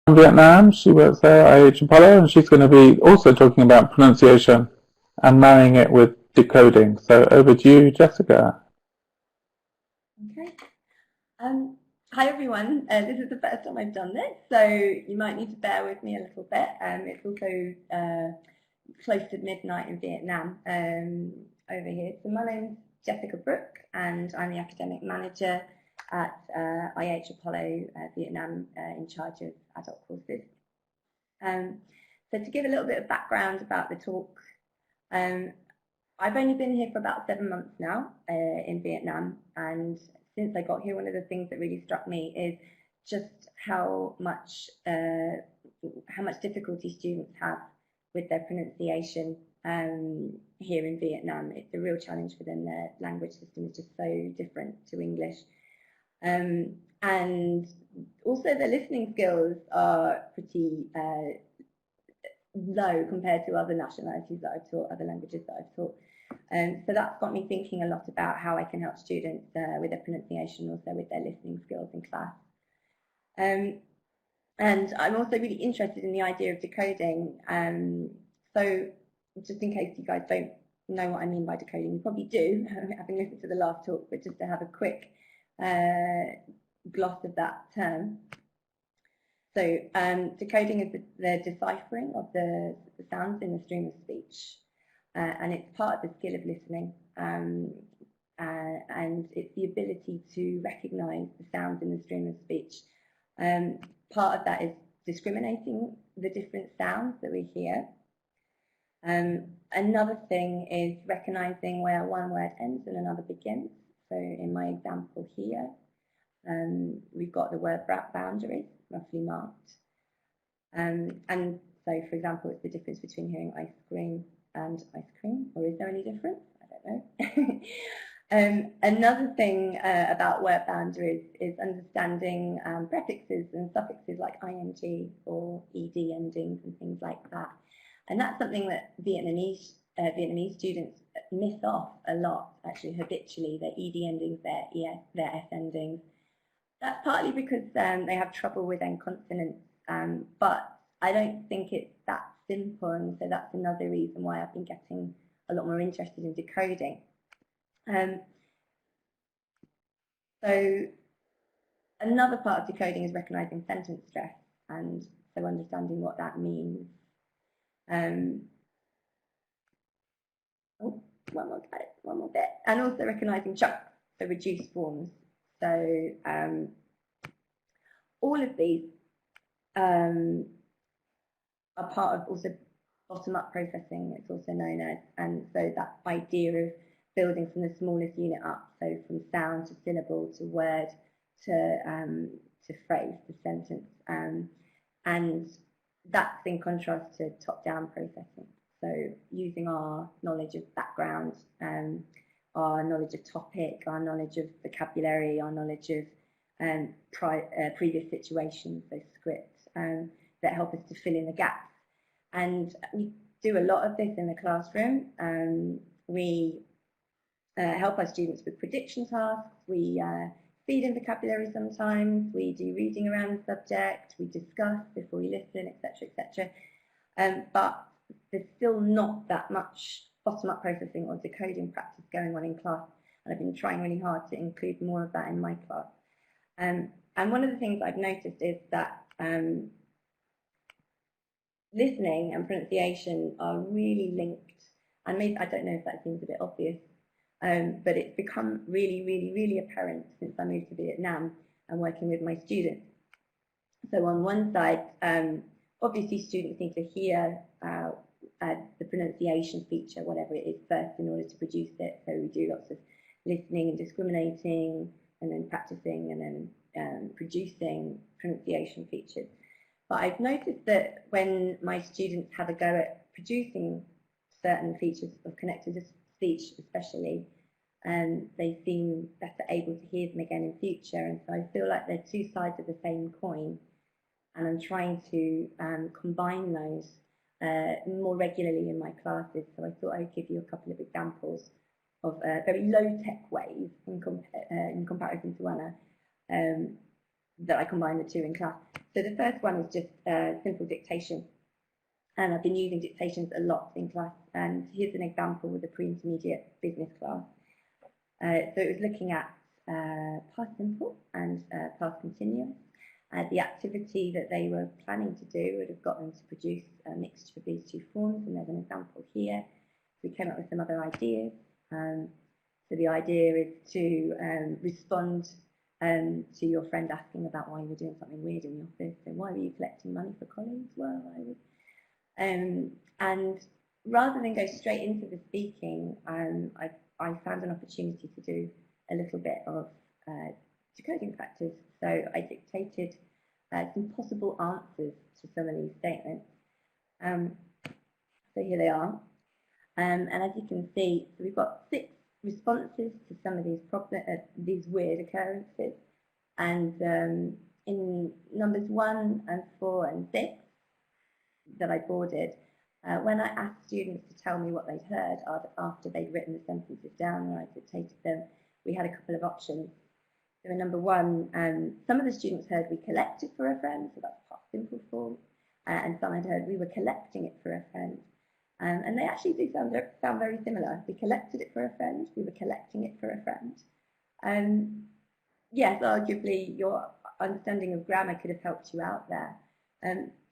in Vietnam. She works there at IH Apollo, and she's going to be also talking about pronunciation and marrying it with decoding. So over to you, Jessica. Okay. Hi everyone. This is the first time I've done this, so you might need to bear with me a little bit. It's also close to midnight in Vietnam over here. So my name's Jessica Brooke, and I'm the academic manager at IH Apollo Vietnam, in charge of adult courses. So to give a little bit of background about the talk, I've only been here for about 7 months now in Vietnam, and since I got here, one of the things that really struck me is just how much difficulty students have with their pronunciation here in Vietnam. It's a real challenge for them. Their language system is just so different to English. And also their listening skills are pretty low compared to other nationalities that I've taught, other languages that I've taught. So that's got me thinking a lot about how I can help students with their pronunciation, also with their listening skills in class. And I'm also really interested in the idea of decoding. So just in case you guys don't know what I mean by decoding, you probably do, having listened to the last talk, but just to have a quick gloss of that term. So decoding is the deciphering of the sounds in the stream of speech, and it's part of the skill of listening, and it's the ability to recognise the sounds in the stream of speech. Part of that is discriminating the different sounds that we hear. Another thing is recognising where one word ends and another begins. So in my example here, we've got the word boundaries roughly marked. And so, for example, it's the difference between hearing ice cream and ice cream, or is there any difference? I don't know. Another thing about word boundaries is understanding prefixes and suffixes like ing or ed endings and things like that. And that's something that Vietnamese students miss off a lot, actually, habitually, their ed endings, their s endings. That's partly because they have trouble with end consonants, but I don't think it's that simple, and so that's another reason why I've been getting a lot more interested in decoding. So another part of decoding is recognising sentence stress, and so understanding what that means. One more bit, and also recognising chunks, so reduced forms. So all of these are part of also bottom-up processing, it's also known as, and so that idea of building from the smallest unit up, so from sound to syllable to word to phrase to sentence, and that's in contrast to top-down processing. So using our knowledge of background, our knowledge of topic, our knowledge of vocabulary, our knowledge of previous situations, so scripts, that help us to fill in the gaps. And we do a lot of this in the classroom. We help our students with prediction tasks. We feed in vocabulary sometimes. We do reading around the subject. We discuss before we listen, etc., etc. But there's still not that much bottom-up processing or decoding practice going on in class, and I've been trying really hard to include more of that in my class. And one of the things I've noticed is that listening and pronunciation are really linked, and maybe, I don't know if that seems a bit obvious, but it's become really, really, really apparent since I moved to Vietnam and working with my students. So on one side, obviously students need to hear the pronunciation feature, whatever it is, first in order to produce it. So we do lots of listening and discriminating, and then practicing, and then producing pronunciation features. But I've noticed that when my students have a go at producing certain features of connected speech, especially, they seem better able to hear them again in future. And so I feel like they're two sides of the same coin, and I'm trying to combine those more regularly in my classes. So I thought I'd give you a couple of examples of very low-tech ways in comparison to Anna that I combine the two in class. So the first one is just simple dictation. And I've been using dictations a lot in class. And here's an example with the pre-intermediate business class. So it was looking at past simple and past continuous. The activity that they were planning to do would have got them to produce a mixture of these two forms, and there's an example here. We came up with some other ideas. So the idea is to respond to your friend asking about why you were doing something weird in the office. So why were you collecting money for colleagues? Well, and rather than go straight into the speaking, I found an opportunity to do a little bit of decoding practice. So I dictated some possible answers to some of these statements. So here they are. And as you can see, so we've got 6 responses to some of these weird occurrences. And in numbers 1 and 4 and 6 that I boarded, when I asked students to tell me what they'd heard after they'd written the sentences down and I dictated them, we had a couple of options. So in number 1, some of the students heard we collected for a friend, so that's past simple form, and some had heard we were collecting it for a friend. And they actually do sound very similar. We collected it for a friend, we were collecting it for a friend. Yes, arguably your understanding of grammar could have helped you out there,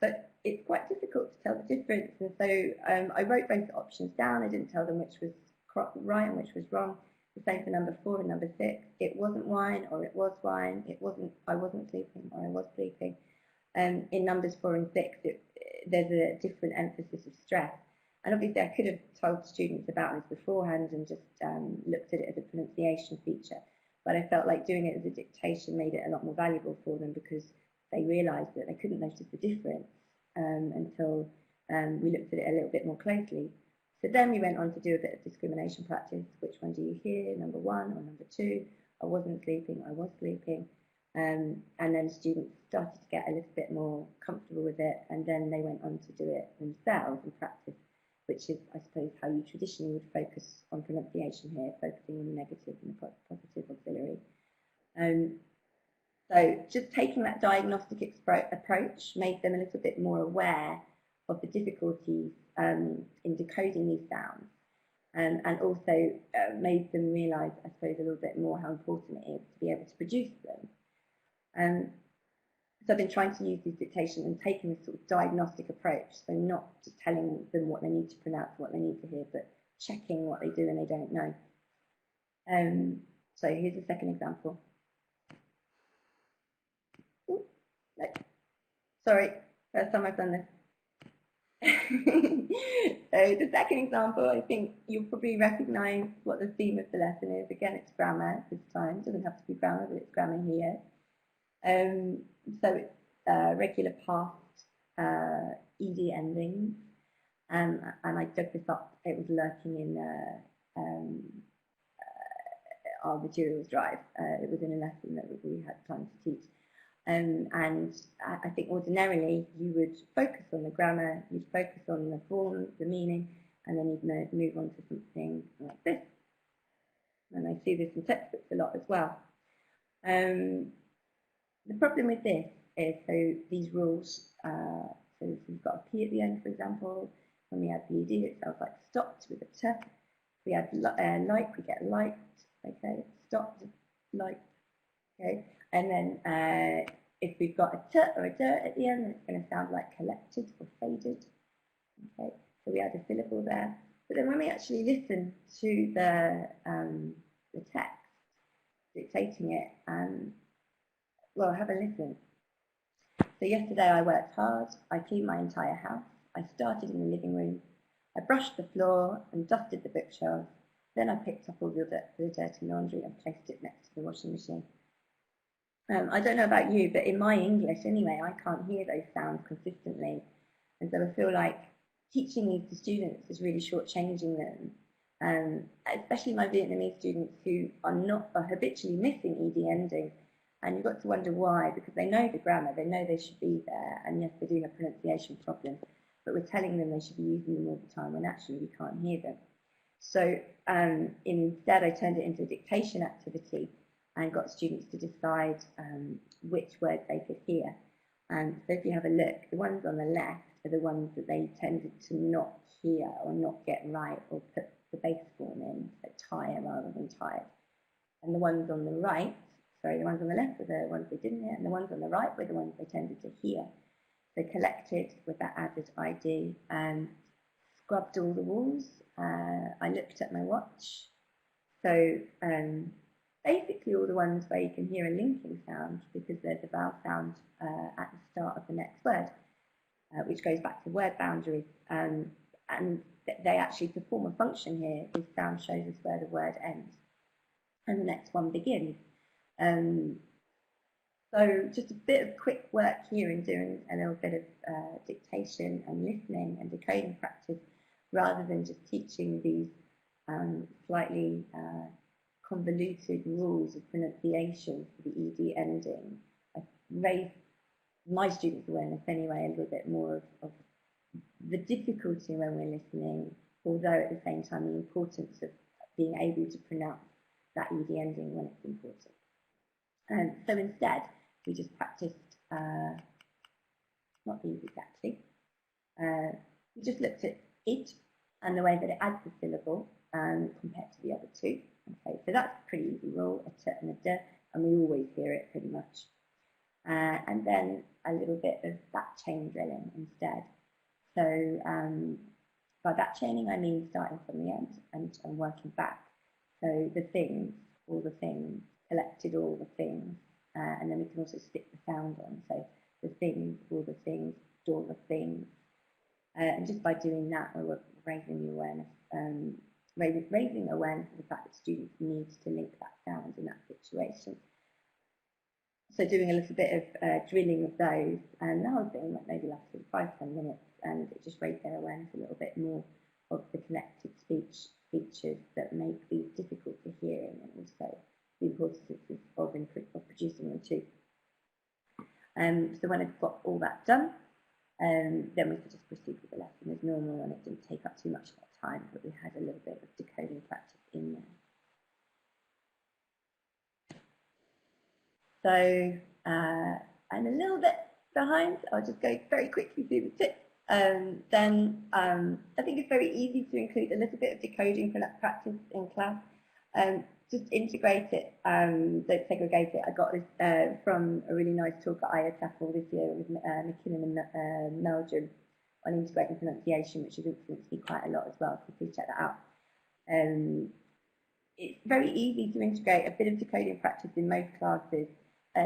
but it's quite difficult to tell the difference. And so I wrote both options down. I didn't tell them which was right and which was wrong. The same for number 4 and number 6. It wasn't wine, or it was wine. It wasn't. I wasn't sleeping, or I was sleeping. In numbers 4 and 6, there's a different emphasis of stress. And obviously, I could have told students about this beforehand and just looked at it as a pronunciation feature. But I felt like doing it as a dictation made it a lot more valuable for them, because they realised that they couldn't notice the difference until we looked at it a little bit more closely. So then we went on to do a bit of discrimination practice. Which one do you hear? Number 1 or number 2? I wasn't sleeping, I was sleeping. And then students started to get a little bit more comfortable with it, and then they went on to do it themselves in practice, which is, I suppose, how you traditionally would focus on pronunciation here, focusing on the negative and the positive auxiliary. So just taking that diagnostic approach made them a little bit more aware of the difficulties in decoding these sounds, and also made them realise, I suppose, a little bit more how important it is to be able to produce them. So I've been trying to use these dictations and taking this sort of diagnostic approach, so not just telling them what they need to pronounce, what they need to hear, but checking what they do and they don't know. So here's a second example. Ooh, no. Sorry, first time I've done this. So the second example, I think you'll probably recognise what the theme of the lesson is. Again, it's grammar this time. It doesn't have to be grammar, but it's grammar here. So it's regular past ed endings, and I dug this up. It was lurking in our materials drive. It was in a lesson that we had planned to teach. And I think ordinarily you would focus on the grammar, you'd focus on the form, the meaning, and then you'd move on to something like this. And I see this in textbooks a lot as well. The problem with this is, so these rules, so if we've got a P at the end, for example, when we add PED, it sounds like stopped with a T. If we add like, we get liked, okay, stopped, liked, okay. And then if we've got a T or a D at the end, it's going to sound like collected or faded, okay. So we add a syllable there. But then when we actually listen to the text, dictating it, well, have a listen. So yesterday I worked hard, I cleaned my entire house, I started in the living room, I brushed the floor and dusted the bookshelf, then I picked up all the dirty laundry and placed it next to the washing machine. I don't know about you, but in my English anyway, I can't hear those sounds consistently. And so I feel like teaching these to students is really shortchanging them, especially my Vietnamese students who are habitually missing ED endings. And you've got to wonder why, because they know the grammar, they know they should be there, and yes, they do have pronunciation problems, but we're telling them they should be using them all the time when actually we can't hear them. So instead I turned it into a dictation activity and got students to decide which words they could hear. And so if you have a look, the ones on the left are the ones that they tended to not hear or not get right or put the base form in, so tire rather than tired. And the ones on the right, sorry, the ones on the left were the ones they didn't hear, and the ones on the right were the ones they tended to hear. So collected with that added ID, scrubbed all the walls. I looked at my watch. So basically all the ones where you can hear a linking sound because there's a vowel sound at the start of the next word, which goes back to word boundaries. And they actually perform a function here. This sound shows us where the word ends and the next one begins. So just a bit of quick work here in doing a little bit of dictation and listening and decoding practice rather than just teaching these slightly convoluted rules of pronunciation for the ED ending. I raised my students' awareness anyway a little bit more of the difficulty when we're listening, although at the same time the importance of being able to pronounce that ED ending when it's important. So instead, we just practiced, not these exactly, we just looked at it and the way that it adds the syllable compared to the other two. Okay, so that's a pretty easy rule, a t and a d, and we always hear it pretty much. And then a little bit of back chain drilling instead. So by back chaining, I mean starting from the end and working back. So the things, all the things, collected all the things, and then we can also stick the sound on. So the things, all the things, all the things. And just by doing that, we're raising the awareness, raising awareness of the fact that students need to link that sound in that situation. So doing a little bit of drilling of those, and the whole thing maybe lasted 5-10 minutes, and it just raised their awareness a little bit more of the connected speech features that make these difficult to hearing, and also the importance of producing them too. So when I've got all that done, then we could just proceed with the lesson as normal, and it didn't take up too much of our time, but we had a little bit of decoding practice in there. So I'm a little bit behind. I'll just go very quickly through the tips. Then I think it's very easy to include a little bit of decoding for that practice in class. Just integrate it, don't segregate it. I got this from a really nice talk at IATEFL this year with McKinnon and Meldrum on integrating pronunciation, which has influenced me quite a lot as well, so please check that out. It's very easy to integrate a bit of decoding practice in most classes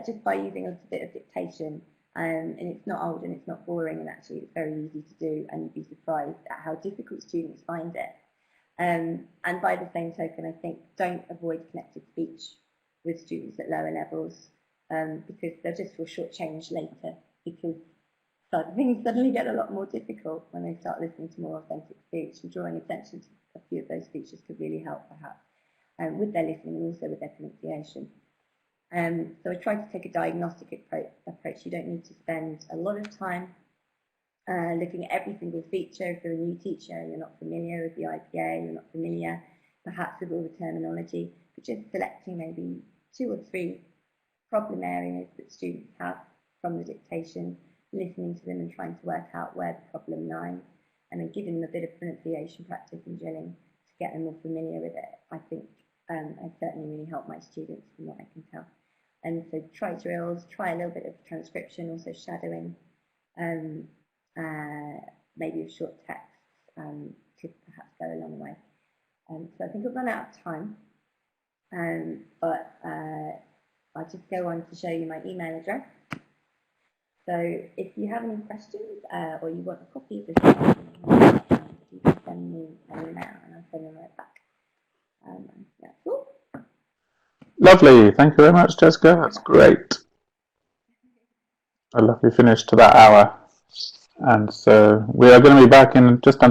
just by using a little bit of dictation. And it's not old and it's not boring, and actually it's very easy to do, and you'd be surprised at how difficult students find it. And by the same token, I think don't avoid connected speech with students at lower levels because they'll just feel shortchanged later, because things suddenly get a lot more difficult when they start listening to more authentic speech, and drawing attention to a few of those features could really help perhaps with their listening and also with their pronunciation. So I try to take a diagnostic approach. You don't need to spend a lot of time looking at every single feature. If you're a new teacher, you're not familiar with the IPA, you're not familiar perhaps with all the terminology, but just selecting maybe 2 or 3 problem areas that students have from the dictation, listening to them and trying to work out where the problem lies, and then giving them a bit of pronunciation practice and drilling to get them more familiar with it. I think I certainly really help my students from what I can tell. And so try drills, try a little bit of transcription, also shadowing, maybe with short texts could perhaps go a long way. So I think I've run out of time, but I'll just go on to show you my email address. So if you have any questions or you want a copy of this, you can send me an email and I'll send them right back. That's all. Lovely. Thank you very much, Jessica. That's great. A lovely finish to that hour. And so we are going to be back in just under